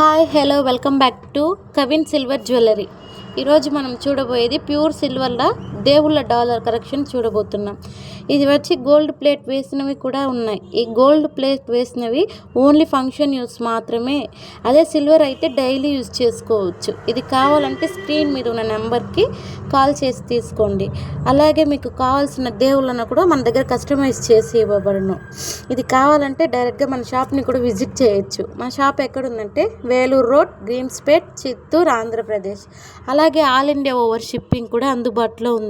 Hi hello welcome back to Kavin silver jewellery. ఈరోజు మనం చూడబోయేది ప్యూర్ సిల్వర్లో దేవుళ్ళ డాలర్ కలెక్షన్ చూడబోతున్నాం. ఇది వచ్చి గోల్డ్ ప్లేట్ వేసినవి కూడా ఉన్నాయి. ఈ గోల్డ్ ప్లేట్ వేసినవి ఓన్లీ ఫంక్షన్ యూస్ మాత్రమే. అదే సిల్వర్ అయితే డైలీ యూజ్ చేసుకోవచ్చు. ఇది కావాలంటే స్క్రీన్ మీద ఉన్న నెంబర్కి కాల్ చేసి తీసుకోండి. అలాగే మీకు కావాల్సిన దేవుళ్ళను కూడా మన దగ్గర కస్టమైజ్ చేసి ఇవ్వబడును. ఇది కావాలంటే డైరెక్ట్గా మన షాప్ని కూడా విజిట్ చేయొచ్చు. మన షాప్ ఎక్కడుందంటే వేలూరు రోడ్, గ్రీమ్స్పేట్, చిత్తూరు, ఆంధ్రప్రదేశ్. అలాగే ఆల్ ఇండియా ఓవర్ షిప్పింగ్ కూడా అందుబాటులో ఉంది.